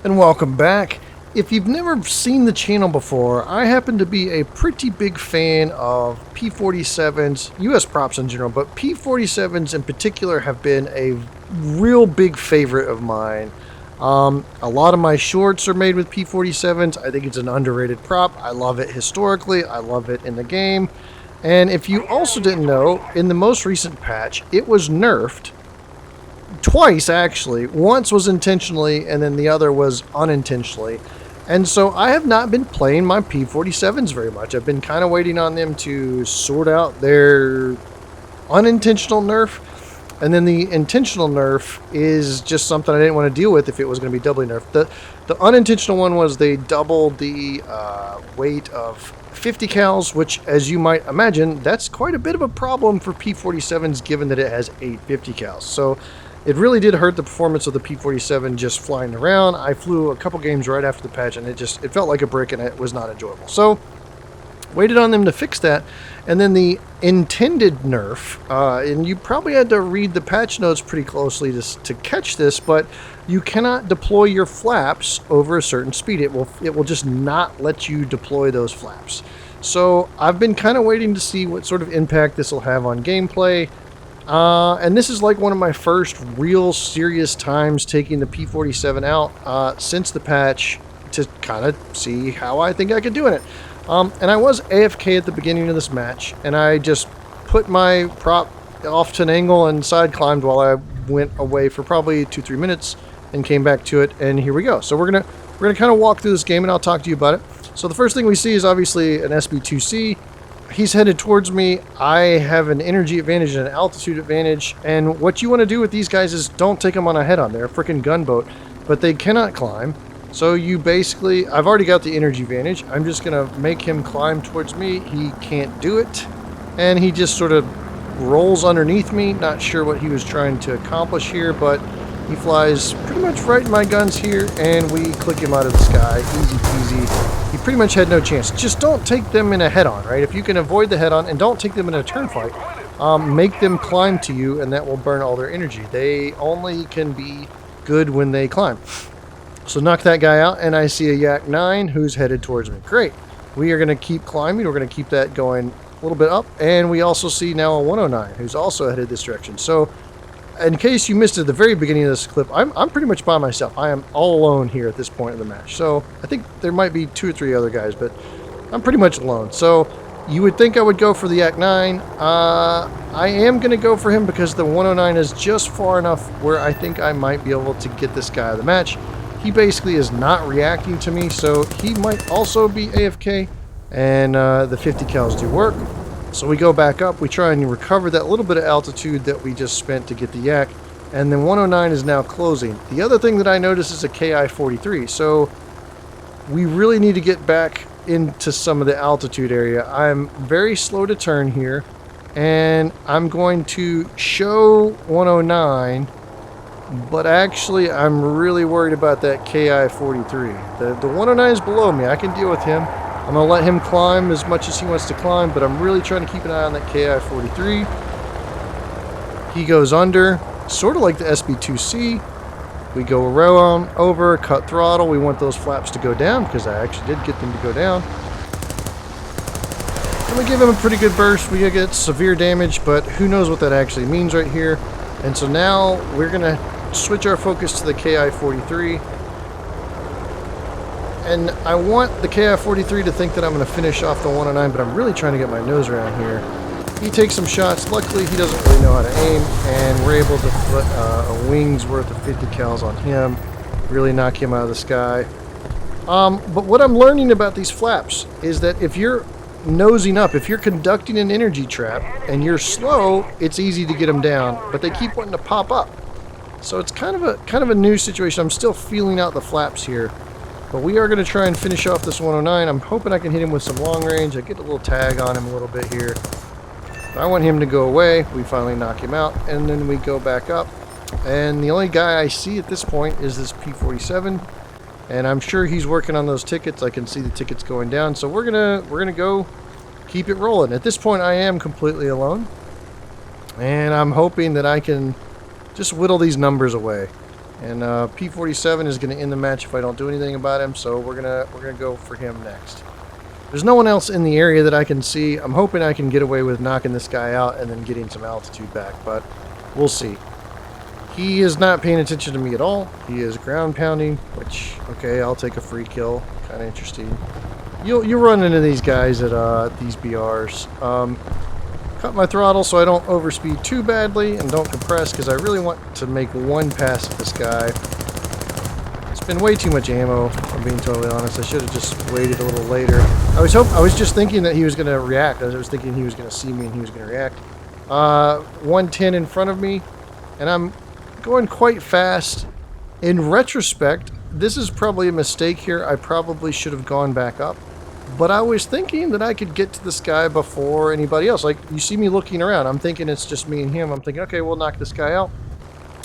And welcome back. If you've never seen the channel before, I happen to be a pretty big fan of P-47s, US props in general, but P-47s in particular have been a real big favorite of mine. A lot of my shorts are made with P-47s. I think it's an underrated prop. I love it historically. I love it in the game. And if you also didn't know, in the most recent patch, it was nerfed. Twice, actually. Once was intentionally, and then the other was unintentionally. And so I have not been playing my P-47s very much. I've been kind of waiting on them to sort out their unintentional nerf. And then the intentional nerf is just something I didn't want to deal with if it was going to be doubly nerfed. The unintentional one was they doubled the weight of 50 cals, which, as you might imagine, that's quite a bit of a problem for P-47s given that it has 8 50 cals. So it really did hurt the performance of the P-47 just flying around. I flew a couple games right after the patch, and it felt like a brick, and it was not enjoyable. So waited on them to fix that. And then the intended nerf, and you probably had to read the patch notes pretty closely to catch this, but you cannot deploy your flaps over a certain speed. It will just not let you deploy those flaps. So I've been kind of waiting to see what sort of impact this will have on gameplay. And this is like one of my first real serious times taking the P-47 out since the patch to kind of see how I think I could do in it. And I was AFK at the beginning of this match, and I just put my prop off to an angle and side climbed while I went away for probably 2-3 minutes and came back to it, and here we go. So we're gonna kind of walk through this game, and I'll talk to you about it. So the first thing we see is obviously an SB-2C. He's headed towards me. I have an energy advantage and an altitude advantage, and what you want to do with these guys is don't take them on a head-on. They're a freaking gunboat, but they cannot climb. So you basically, I've already got the energy advantage. I'm just going to make him climb towards me. He can't do it. And he just sort of rolls underneath me. Not sure what he was trying to accomplish here, but he flies pretty much right in my guns here, and we click him out of the sky. Easy peasy. He pretty much had no chance. Just don't take them in a head-on, right? If you can avoid the head-on and don't take them in a turn fight, make them climb to you, and that will burn all their energy. They only can be good when they climb. So knock that guy out, and I see a Yak 9 who's headed towards me. Great. We are going to keep climbing. We're going to keep that going a little bit up, and we also see now a 109 who's also headed this direction. So in case you missed it at the very beginning of this clip, I'm pretty much by myself. I am all alone here at this point in the match. So I think there might be 2 or 3 other guys, but I'm pretty much alone. So you would think I would go for the Yak 9. I am going to go for him because the 109 is just far enough where I think I might be able to get this guy out of the match. He basically is not reacting to me, so he might also be AFK, and the 50 cals do work. So we go back up, we try and recover that little bit of altitude that we just spent to get the Yak, and then 109 is now closing. The other thing that I notice is a KI-43, so we really need to get back into some of the altitude area. I'm very slow to turn here, and I'm going to show 109, but actually I'm really worried about that KI-43. The 109 is below me. I can deal with him. I'm going to let him climb as much as he wants to climb, but I'm really trying to keep an eye on that KI-43. He goes under, sort of like the SB-2C. We go around, over, cut throttle. We want those flaps to go down because I actually did get them to go down. And we give him a pretty good burst. We get severe damage, but who knows what that actually means right here. And so now we're going to switch our focus to the KI-43. And I want the KI-43 to think that I'm going to finish off the 109, but I'm really trying to get my nose around here. He takes some shots. Luckily, he doesn't really know how to aim, and we're able to put a wing's worth of 50 cals on him. Really knock him out of the sky. But what I'm learning about these flaps is that if you're nosing up, if you're conducting an energy trap and you're slow, it's easy to get them down, but they keep wanting to pop up. So it's kind of a new situation. I'm still feeling out the flaps here, but we are going to try and finish off this 109. I'm hoping I can hit him with some long range. I get a little tag on him a little bit here. I want him to go away. We finally knock him out, and then we go back up. And the only guy I see at this point is this P-47, and I'm sure he's working on those tickets. I can see the tickets going down, so we're gonna go keep it rolling. At this point, I am completely alone, and I'm hoping that I can just whittle these numbers away. And P-47 is going to end the match if I don't do anything about him, so we're gonna go for him next. There's no one else in the area that I can see. I'm hoping I can get away with knocking this guy out and then getting some altitude back, but we'll see. He is not paying attention to me at all. He is ground pounding, which, okay, I'll take a free kill. Kind of interesting. You'll run into these guys at these BRs. Cut my throttle so I don't overspeed too badly and don't compress, because I really want to make one pass at this guy. It's been way too much ammo, if I'm being totally honest. I should have just waited a little later. I was just thinking that he was going to react. I was thinking he was going to see me and he was going to react. 110 in front of me, and I'm going quite fast. In retrospect, this is probably a mistake here. I probably should have gone back up. But I was thinking that I could get to this guy before anybody else. Like, you see me looking around. I'm thinking it's just me and him. I'm thinking, okay, we'll knock this guy out.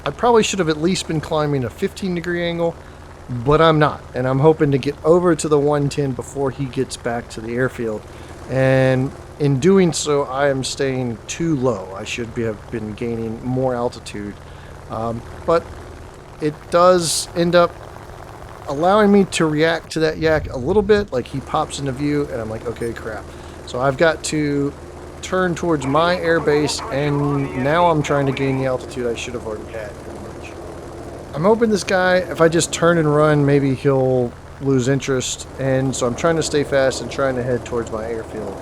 I probably should have at least been climbing a 15-degree angle, but I'm not. And I'm hoping to get over to the 110 before he gets back to the airfield. And in doing so, I am staying too low. I should have been gaining more altitude. But it does end up allowing me to react to that yak a little bit. Like, he pops into view and I'm like, okay, crap. So I've got to turn towards my air base, and now I'm trying to gain the altitude I should have already had, pretty much. I'm hoping this guy, if I just turn and run, maybe he'll lose interest, and so I'm trying to stay fast and trying to head towards my airfield.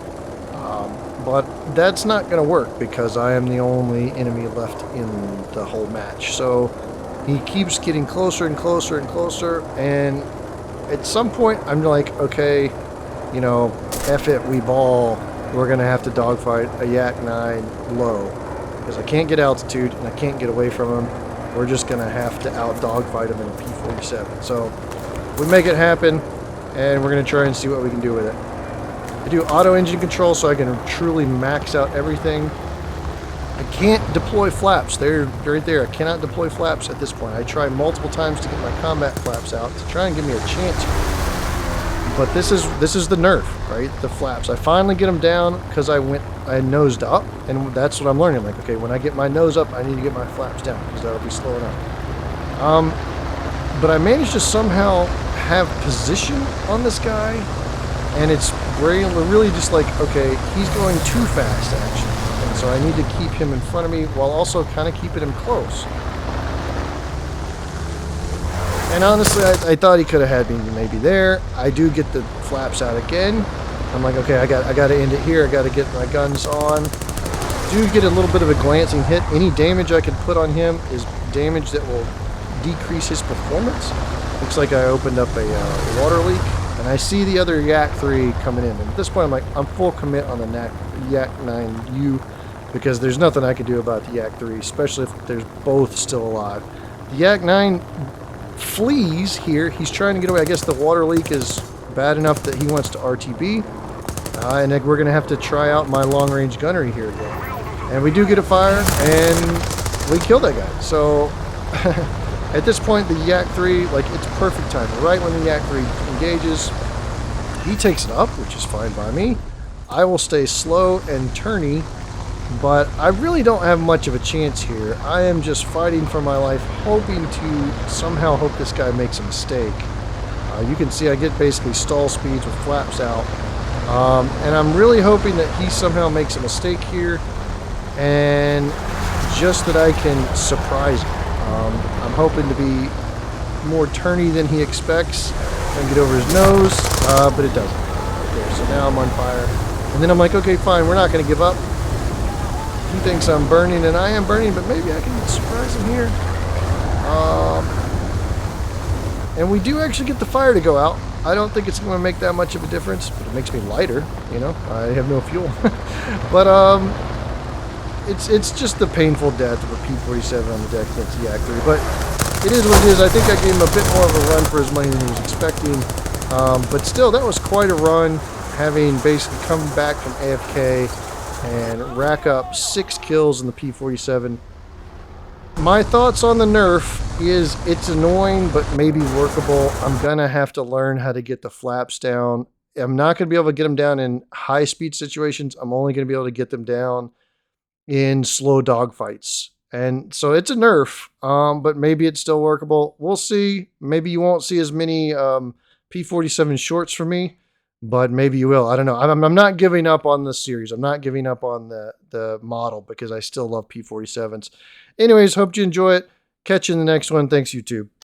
But that's not going to work because I am the only enemy left in the whole match. So he keeps getting closer and closer and closer, and at some point I'm like, okay, you know, F it, we ball. We're going to have to dogfight a Yak 9 low because I can't get altitude and I can't get away from him. We're just going to have to out dogfight him in a P-47. So we make it happen, and we're going to try and see what we can do with it. I do auto engine control so I can truly max out everything. I can't deploy flaps. They're right there. I cannot deploy flaps at this point. I tried multiple times to get my combat flaps out to try and give me a chance here. But this is the nerf, right? The flaps. I finally get them down because I nosed up, and that's what I'm learning. Like, okay, when I get my nose up, I need to get my flaps down because that'll be slow enough. But I managed to somehow have position on this guy, and it's really just like, okay, he's going too fast, actually. And so I need to keep him in front of me while also kind of keeping him close. And honestly, I thought he could have had me maybe there. I do get the flaps out again. I'm like, okay, I got to end it here. I got to get my guns on. Do get a little bit of a glancing hit. Any damage I can put on him is damage that will decrease his performance. Looks like I opened up a water leak. And I see the other Yak 3 coming in. And at this point, I'm like, I'm full commit on the Yak 9U because there's nothing I can do about the Yak 3, especially if there's both still alive. The Yak 9 flees here. He's trying to get away. I guess the water leak is bad enough that he wants to RTB. And then we're going to have to try out my long-range gunnery here again. And we do get a fire, and we kill that guy. So at this point, the Yak 3, like, it's perfect time. Right when the Yak 3 engages, he takes it up, which is fine by me. I will stay slow and turny, but I really don't have much of a chance here. I am just fighting for my life, hoping to somehow hope this guy makes a mistake. You can see I get basically stall speeds with flaps out. And I'm really hoping that he somehow makes a mistake here, and just that I can surprise him. I'm hoping to be more turny than he expects and get over his nose, but it doesn't. Okay, so now I'm on fire. And then I'm like, okay, fine, we're not going to give up. He thinks I'm burning, and I am burning, but maybe I can surprise him here. And we do actually get the fire to go out. I don't think it's going to make that much of a difference, but it makes me lighter, you know. I have no fuel. But it's just the painful death of a P-47 on the deck against the Yak 3. But it is what it is. I think I gave him a bit more of a run for his money than he was expecting. But still, that was quite a run, having basically come back from AFK and rack up 6 kills in the P-47. My thoughts on the nerf is it's annoying, but maybe workable. I'm going to have to learn how to get the flaps down. I'm not going to be able to get them down in high-speed situations. I'm only going to be able to get them down in slow dogfights. And so it's a nerf, but maybe it's still workable. We'll see. Maybe you won't see as many P-47 shorts from me, but maybe you will. I don't know. I'm not giving up on this series. I'm not giving up on the model because I still love P-47s. Anyways, hope you enjoy it. Catch you in the next one. Thanks, YouTube.